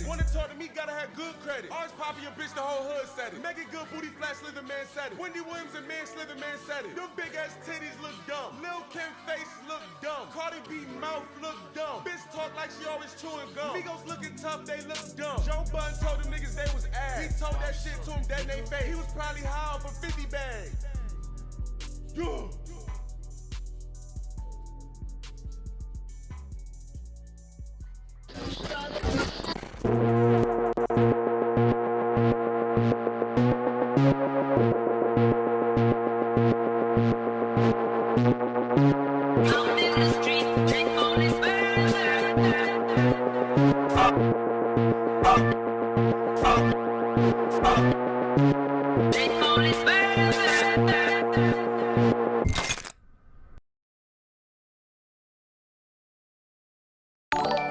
Wanna talk to me, gotta have good credit. Ours poppy your bitch, the whole hood said it. Make it good booty flat, Slither man said it. Wendy Williams and man Slither man said it. Them big ass titties look dumb. Lil Kim face look dumb. Cardi B mouth look dumb. Bitch talk like she always chewing gum. Migos looking tough, they look dumb. Joe Budden told them niggas they was ass. He told that shit to him dead in they face. He was probably high off for 50 bags. Yeah.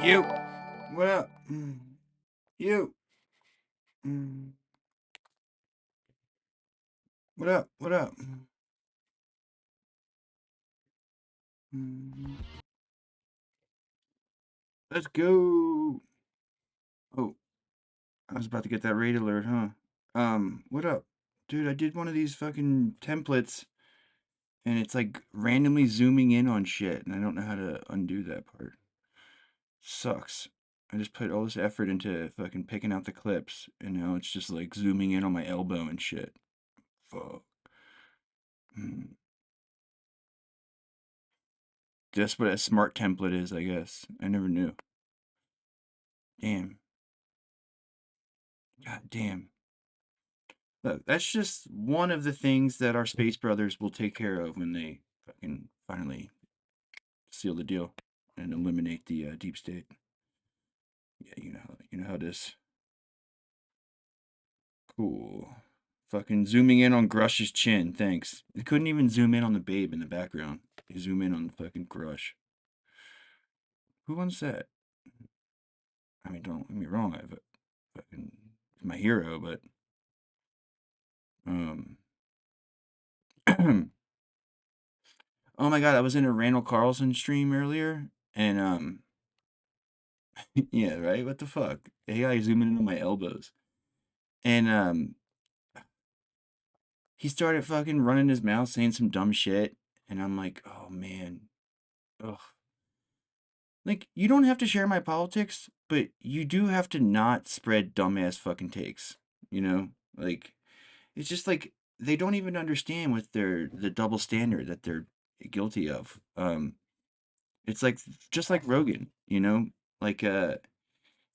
You. What up? You. What up? What up? Let's go. Oh, I was about to get that raid alert, huh? What up? Dude, I did one of these fucking templates and it's like randomly zooming in on shit and I don't know how to undo that part. Sucks. I just put all this effort into fucking picking out the clips and now it's just like zooming in on my elbow and shit. Fuck. That's what a smart template is, I guess. I never knew. Damn. God damn. Look, that's just one of the things that our space brothers will take care of when they fucking finally seal the deal and eliminate the deep state. Yeah, you know how it is. Cool. Fucking zooming in on Grush's chin, thanks. They couldn't even zoom in on the babe in the background. They zoom in on fucking Grush. Who wants that? I mean, don't get me wrong, I've fucking my hero, but oh my god, I was in a Randall Carlson stream earlier, and yeah, right. What the fuck? AI zooming in on my elbows, and he started fucking running his mouth, saying some dumb shit, and I'm like, oh man, ugh. Like, you don't have to share my politics, but you do have to not spread dumbass fucking takes. You know, like it's just like they don't even understand what the double standard that they're guilty of. It's like just like Rogan, you know, like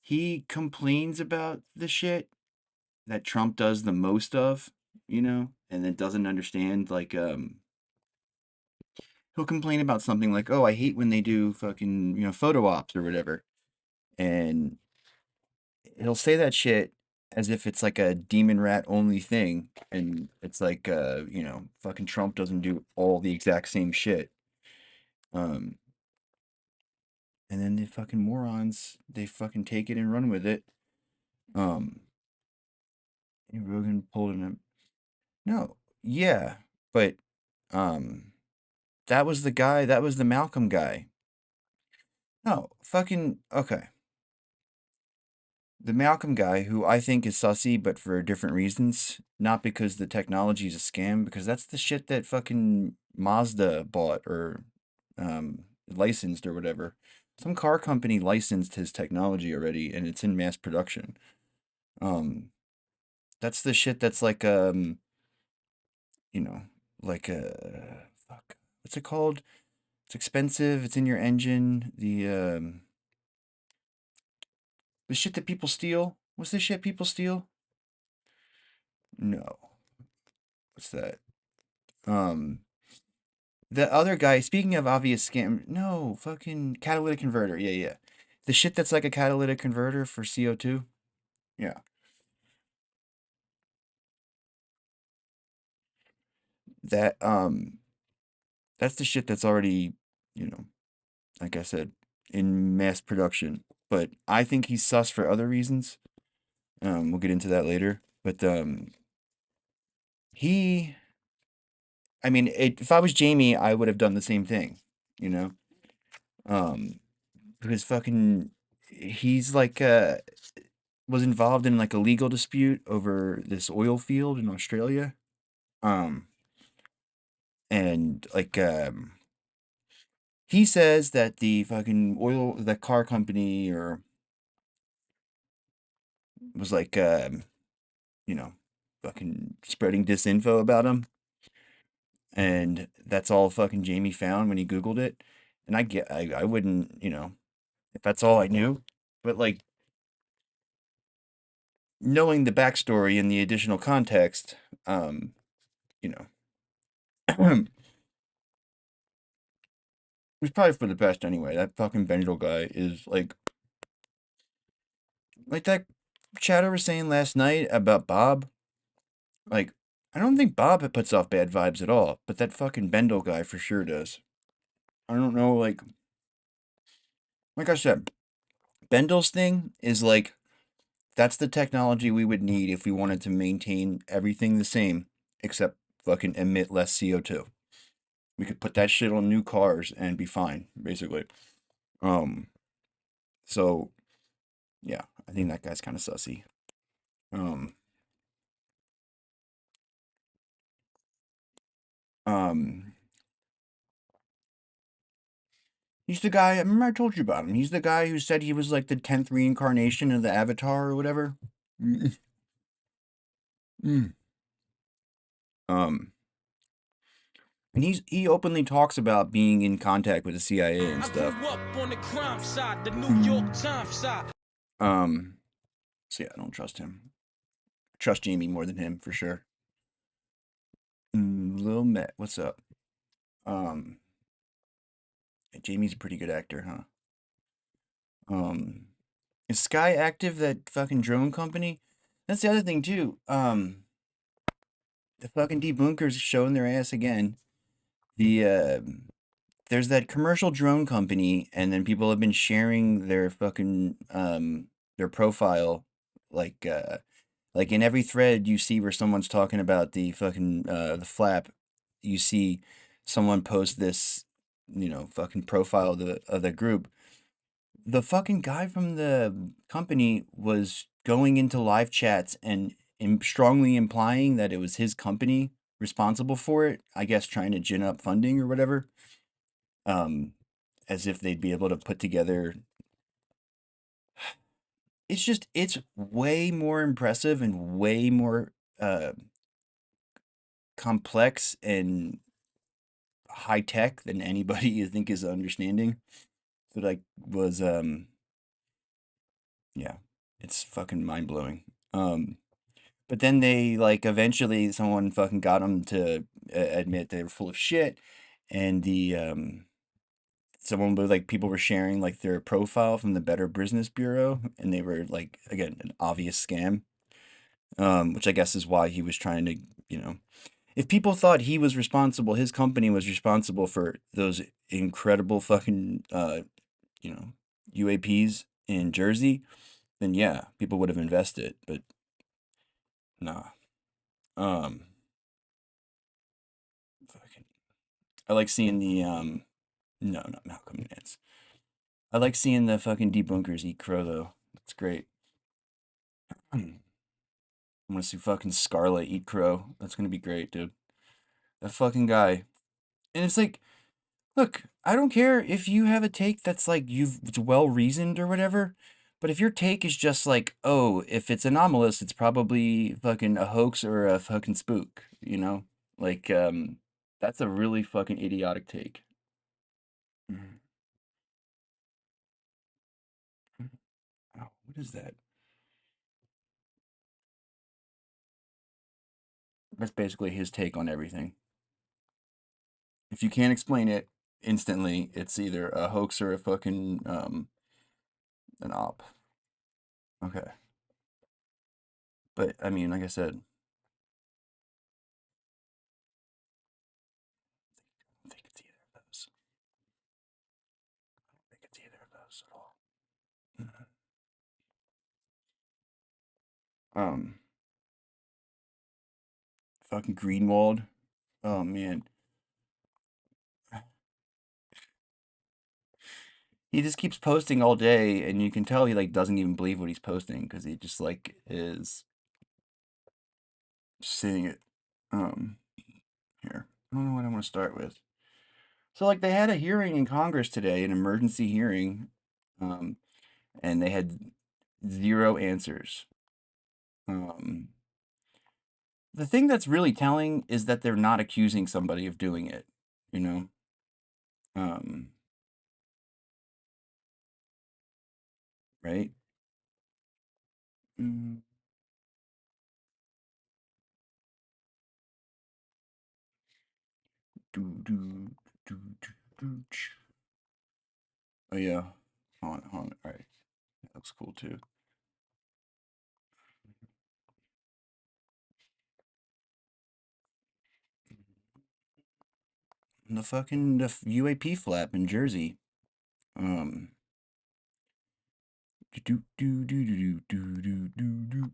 he complains about the shit that Trump does the most of, you know, and then doesn't understand like he'll complain about something like, "Oh, I hate when they do fucking, photo ops or whatever." And he'll say that shit as if it's like a demon rat only thing and it's like fucking Trump doesn't do all the exact same shit. Um and then the fucking morons, they fucking take it and run with it. Um Rogan pulled in a no, yeah, but um that was the guy, that was the Malcolm guy. No, fucking okay. The Malcolm guy, who I think is sussy, but for different reasons, not because the technology is a scam, because that's the shit that fucking Mazda bought or licensed or whatever. Some car company licensed his technology already, and it's in mass production. That's the shit that's like you know, like fuck, what's it called? It's expensive. It's in your engine. The shit that people steal. What's the shit people steal? No. What's that? Um, the other guy, speaking of obvious scam, no, fucking catalytic converter. Yeah, yeah. The shit that's like a catalytic converter for CO2. Yeah. That that's the shit that's already, you know, like I said, in mass production. But I think he's sus for other reasons. We'll get into that later. But he I mean, if I was Jamie, I would have done the same thing, you know? Um because fucking he's like was involved in like a legal dispute over this oil field in Australia. Um, and like he says that the fucking the car company or was like you know, fucking spreading disinfo about him, and that's all fucking Jamie found when he Googled it. And I wouldn't, if that's all I knew, but like knowing the backstory and the additional context, you know, it was probably for the best anyway. That fucking Bengal guy is like that chatter was saying last night about Bob. Like, I don't think Bob puts off bad vibes at all, but that fucking Bendel guy for sure does. I don't know, like I said, Bendel's thing is like that's the technology we would need if we wanted to maintain everything the same, except fucking emit less CO2. We could put that shit on new cars and be fine, basically. Um, so yeah, I think that guy's kind of sussy. Um, um, he's the guy. I remember I told you about him. He's the guy who said he was like the 10th reincarnation of the Avatar or whatever. Mm, mm. Um, and he openly talks about being in contact with the CIA and stuff. I grew up on the crime side, the New Mm. York Times side. So yeah, I don't trust him. I trust Jamie more than him for sure. Lil Met, what's up? Um, Jamie's a pretty good actor, huh? Is Sky Active that fucking drone company? That's the other thing too. The fucking debunkers showing their ass again. The there's that commercial drone company, and then people have been sharing their fucking their profile, like like in every thread you see where someone's talking about the fucking the flap, you see someone post this, fucking profile of the group. The fucking guy from the company was going into live chats and strongly implying that it was his company responsible for it. I guess trying to gin up funding or whatever. Um, as if they'd be able to put together. It's way more impressive and way more complex and high tech than anybody you think is understanding. So like was yeah, it's fucking mind blowing. But then they like eventually someone fucking got them to admit they were full of shit, and the someone was like people were sharing like their profile from the Better Business Bureau, and they were like again an obvious scam. Which I guess is why he was trying to, you know, if people thought he was responsible, his company was responsible for those incredible fucking UAPs in Jersey, then yeah, people would have invested, but nah. Um, fucking, I like seeing the no, not Malcolm Nance. I like seeing the fucking debunkers eat crow though. It's great. I want to see fucking Scarlet eat crow. That's gonna be great, dude. That fucking guy. And it's like, look, I don't care if you have a take that's like it's well reasoned or whatever, but if your take is just like, oh, if it's anomalous, it's probably fucking a hoax or a fucking spook, you know? Like, that's a really fucking idiotic take. Mhm. Oh, what is that? That's basically his take on everything. If you can't explain it instantly, it's either a hoax or a fucking an op. Okay. But I mean, like I said, I don't think it's either of those. I don't think it's either of those at all. Mhm. Um, fucking Greenwald. Oh man. he just keeps posting all day, and you can tell he like doesn't even believe what he's posting because he just like is saying it. Here, I don't know what I want to start with. So like they had a hearing in Congress today, an emergency hearing, um, and they had zero answers. Um, the thing that's really telling is that they're not accusing somebody of doing it, you know? Um, right? Mm, do, do, ch. Oh yeah. Hold on. All right. That looks cool too. And the UAP flap in Jersey. Um. Do do do do do do do do.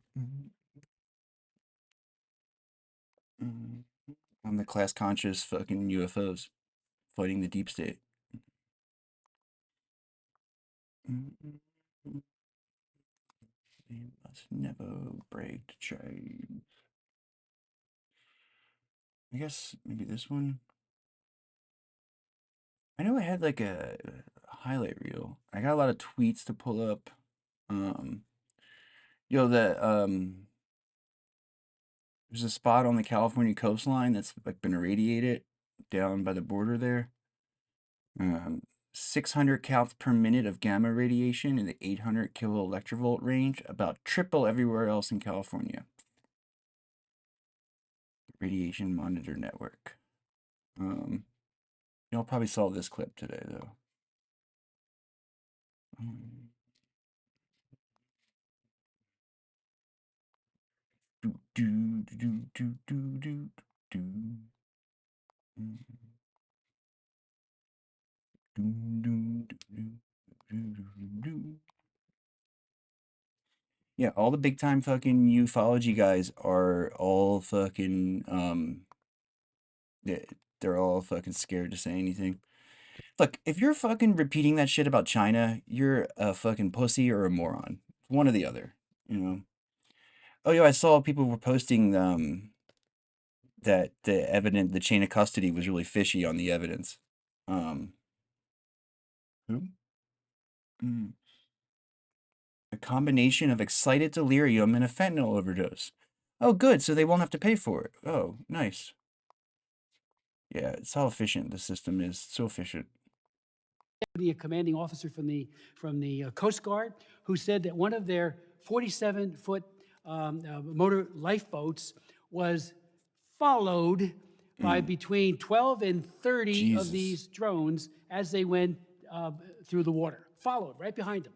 On the class conscious fucking UFOs fighting the deep state. They must never break chains. I guess maybe this one. I know I had like a highlight reel. I got a lot of tweets to pull up. Um, there's a spot on the California coastline that's like been irradiated down by the border there. Um, 600 counts per minute of gamma radiation in the 800 kiloelectrovolt range, about triple everywhere else in California. Radiation Monitor Network. Y'all probably saw this clip today though. Do do do do do do do. Yeah, all the big time fucking ufology guys are all fucking they're all fucking scared to say anything. Look, if you're fucking repeating that shit about China, you're a fucking pussy or a moron. One or the other, you know. Oh yeah, I saw people were posting that the chain of custody was really fishy on the evidence. Who? Mm. A combination of excited delirium and a fentanyl overdose. Oh, good. So they won't have to pay for it. Oh, nice. Yeah, it's how efficient the system is. So efficient. A commanding officer from the Coast Guard who said that one of their 47-foot motor lifeboats was followed by between 12 and 30 of Jesus. these drones as they went through the water, followed right behind them.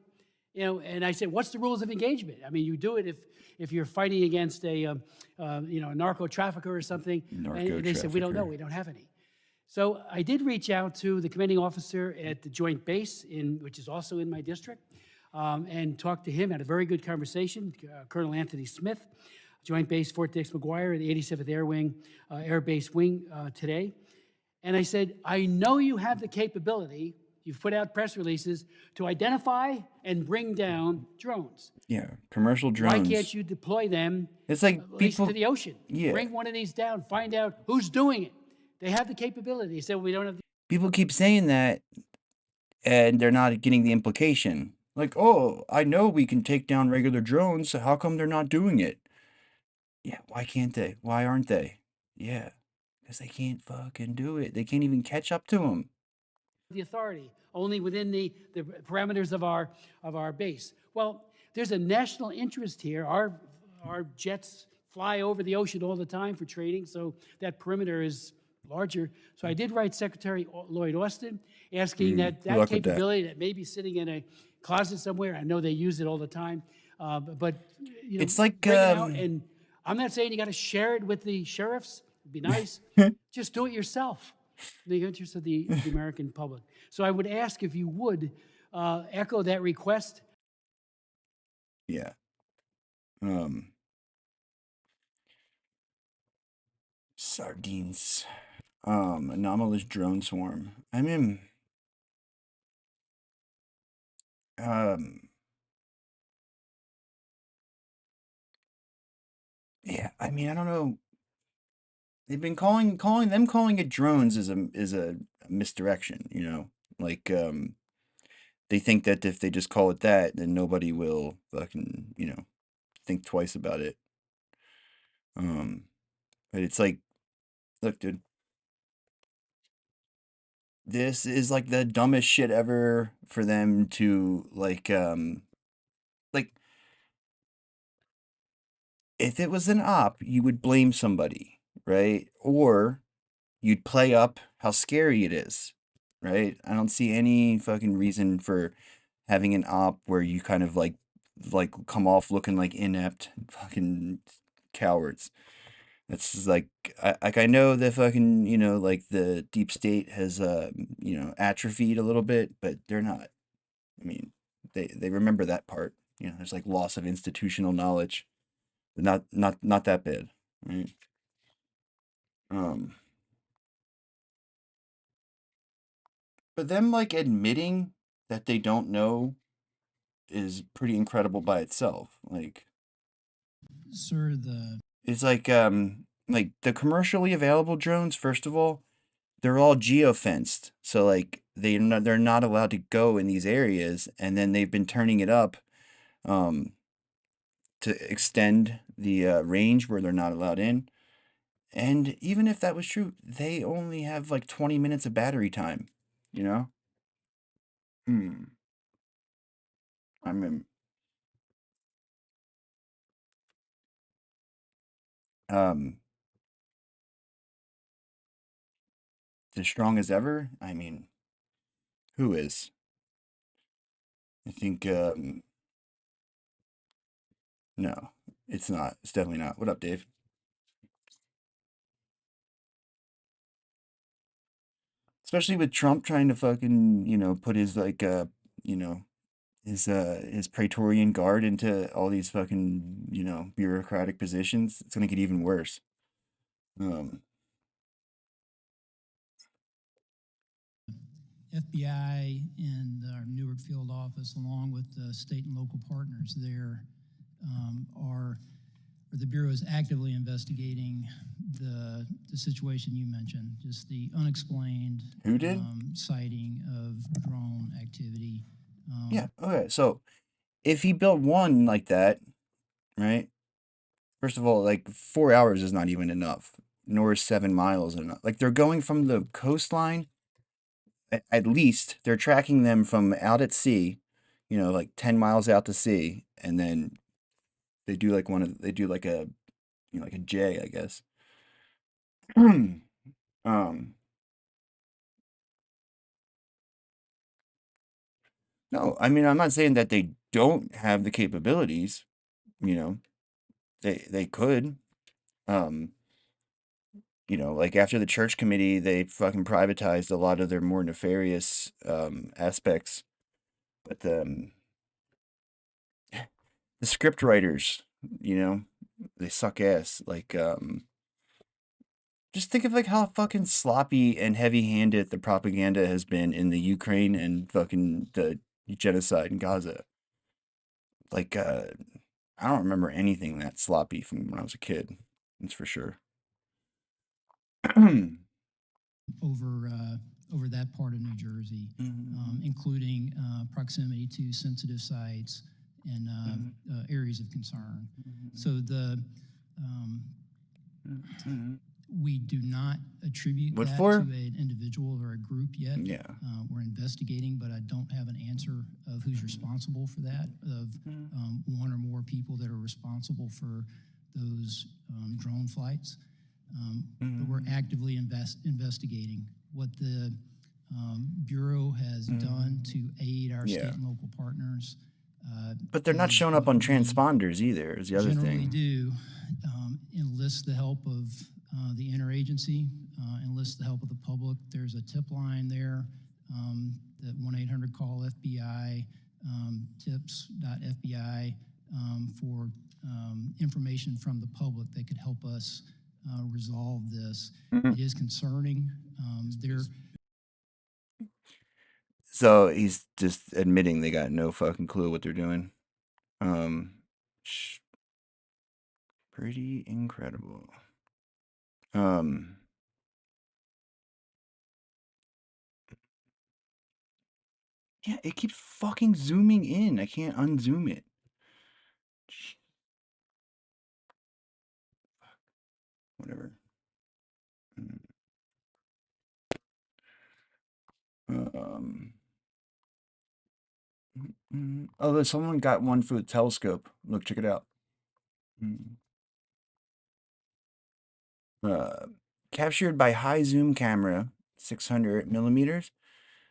You know, and I said, "What's the rules of engagement? I mean, you do it if you're fighting against a narco trafficker or something." And they said, "We don't know. We don't have any." So I did reach out to the commanding officer at the Joint Base, which is also in my district, and talked to him. Had a very good conversation. Colonel Anthony Smith, Joint Base Fort Dix McGuire, the 87th Air Wing, Air Base Wing today. And I said, I know you have the capability. You've put out press releases to identify and bring down drones. Yeah, commercial drones. Why can't you deploy them? It's like at least to the ocean. Yeah. Bring one of these down. Find out who's doing it. They have the capability. They said, well, we don't have the people keep saying that, and they're not getting the implication. Like, oh, I know we can take down regular drones, so how come they're not doing it? Yeah, why can't they? Why aren't they? Yeah, because they can't fucking do it. They can't even catch up to them. the authority, only within the parameters of our base. Well, there's a national interest here. Our jets fly over the ocean all the time for training, so that perimeter is larger. So I did write Secretary Lloyd Austin asking that capability that may be sitting in a closet somewhere. I know they use it all the time, but you know, It's like bring it out. And I'm not saying you got to share it with the sheriffs. It'd be nice. Just do it yourself in the interest of the American public. So I would ask if you would echo that request. Yeah. Sardines. Anomalous drone swarm. I mean, Yeah, I mean, I don't know. They've been calling it drones is a misdirection, you know? Like they think that if they just call it that, then nobody will fucking, you know, think twice about it. But it's like, look, dude, this is like the dumbest shit ever for them to like if it was an op, you would blame somebody, right? Or you'd play up how scary it is, right? I don't see any fucking reason for having an op where you kind of like come off looking like inept fucking cowards. It's just like I know the fucking, you know, like the deep state has you know, atrophied a little bit, but they're not. I mean, they remember that part. You know, there's like loss of institutional knowledge, but not that bad, right? Um, but them like admitting that they don't know is pretty incredible by itself. Sir, It's like the commercially available drones, first of all, they're all geofenced. So like they're not allowed to go in these areas, and then they've been turning it up um to extend the range where they're not allowed in. And even if that was true, they only have like 20 minutes of battery time, you know? Hmm. I mean, um, as strong as ever. I mean, who is? I think, no, it's not. It's definitely not. What up, Dave? Especially with Trump trying to fucking, you know, put his like, you know, his Praetorian Guard into all these fucking, you know, bureaucratic positions. It's gonna get even worse. Um, FBI and our Newark field office, along with the state and local partners there, or the Bureau is actively investigating the situation you mentioned, just the unexplained who did? sighting of drone activity. Yeah. Okay. So if he built one like that, right? First of all, like 4 hours is not even enough, nor is 7 miles enough. Like they're going from the coastline, at least they're tracking them from out at sea, you know, like 10 miles out to sea, and then they do like a, you know, like a J, I guess. um, no, I mean, I'm not saying that they don't have the capabilities, you know, they could. Um, you know, like after the church committee, they fucking privatized a lot of their more nefarious aspects. But the script writers, you know, they suck ass. Like, just think of like how fucking sloppy and heavy-handed the propaganda has been in the Ukraine and fucking the genocide in Gaza. Like, I don't remember anything that sloppy from when I was a kid. That's for sure. Over that part of New Jersey, including proximity to sensitive sites and areas of concern. So we do not attribute What that for? to an individual or a group yet. Yeah. We're investigating, but I don't have an answer of who's responsible for that, of one or more people that are responsible for those drone flights. But we're actively investigating what the Bureau has done to aid our state and local partners. But they're not is showing up what on we transponders either, is the other generally thing. do enlist the help of the interagency, enlist the help of the public. There's a tip line there, that 1-800 call FBI, tips.fbi, for information from the public that could help us resolve this. It is concerning. So he's just admitting they got no fucking clue what they're doing. Pretty incredible. Yeah, it keeps fucking zooming in. I can't unzoom it. Whatever. Oh, there's someone got one for the telescope. Look, check it out. Captured by high zoom camera, 600 millimeters.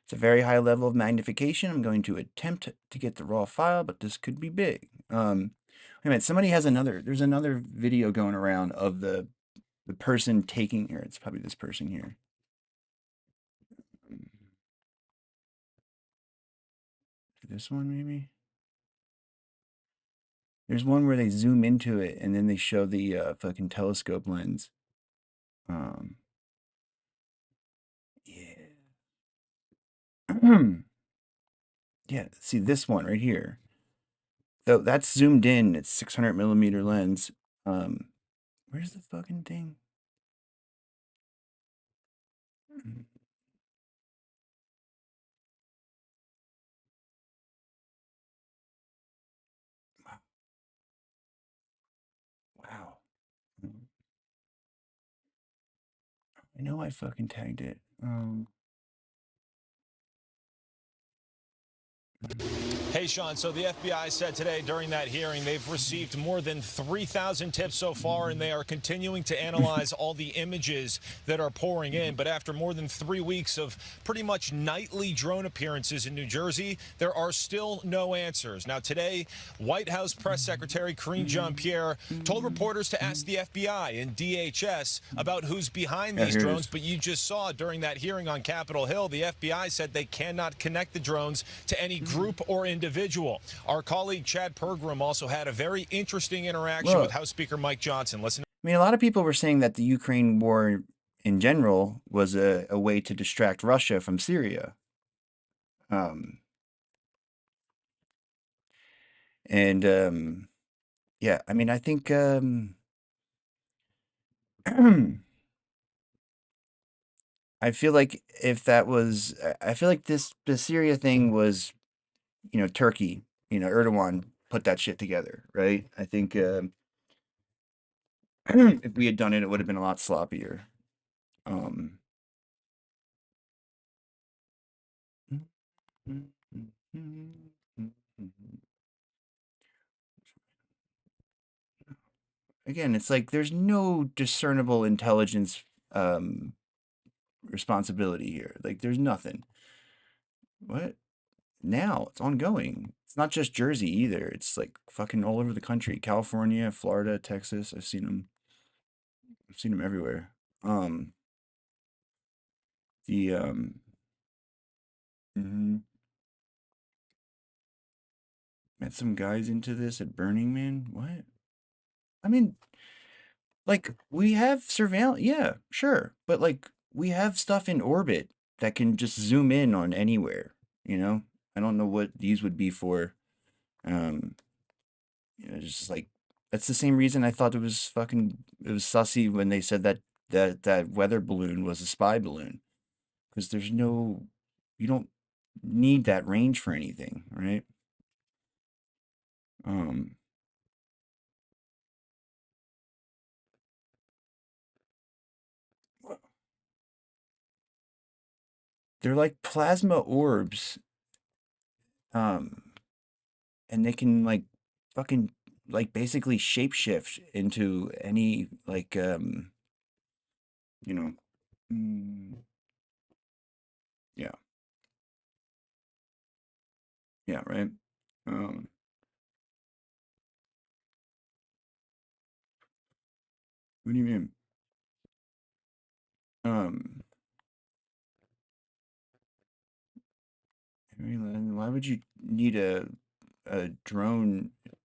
It's a very high level of magnification. I'm going to attempt to get the raw file, but this could be big. Wait a minute, somebody has there's another video going around of the person taking here. It's probably this person here. This one maybe? There's one where they zoom into it and then they show the fucking telescope lens. Yeah. Yeah, see this one right here. Though that's zoomed in, it's 600 millimeter lens. Where's the fucking thing? Wow. I know I fucking tagged it. Hey, Sean, so the FBI said today during that hearing they've received more than 3,000 tips so far, and they are continuing to analyze all the images that are pouring in. But after more than 3 weeks of pretty much nightly drone appearances in New Jersey, there are still no answers. Now, today, White House Press Secretary Karine Jean-Pierre told reporters to ask the FBI and DHS about who's behind these drones. But you just saw during that hearing on Capitol Hill, the FBI said they cannot connect the drones to any group or individual. Our colleague Chad Pergram also had a very interesting interaction with House Speaker Mike Johnson. Listen. I mean, a lot of people were saying that the Ukraine war in general was a way to distract Russia from Syria. Yeah, I mean, I think I feel like if that was, I feel like the Syria thing was, Turkey, Erdogan put that shit together, right? I think if we had done it, it would have been a lot sloppier. Again, it's like there's no discernible intelligence responsibility here. Like there's nothing. What? Now it's ongoing. It's not just Jersey either. It's like fucking all over the country. California, Florida, Texas. I've seen them. I've seen them everywhere. The met some guys into this at Burning Man. What? I mean, like we have surveillance. Yeah, sure, but like we have stuff in orbit that can just zoom in on anywhere. I don't know what these would be for. Just like that's the same reason I thought it was sussy when they said that weather balloon was a spy balloon, because you don't need that range for anything, right? They're like plasma orbs, and they can like fucking like basically shapeshift into any like you know yeah, yeah, right. What do you mean? I mean, why would you need a drone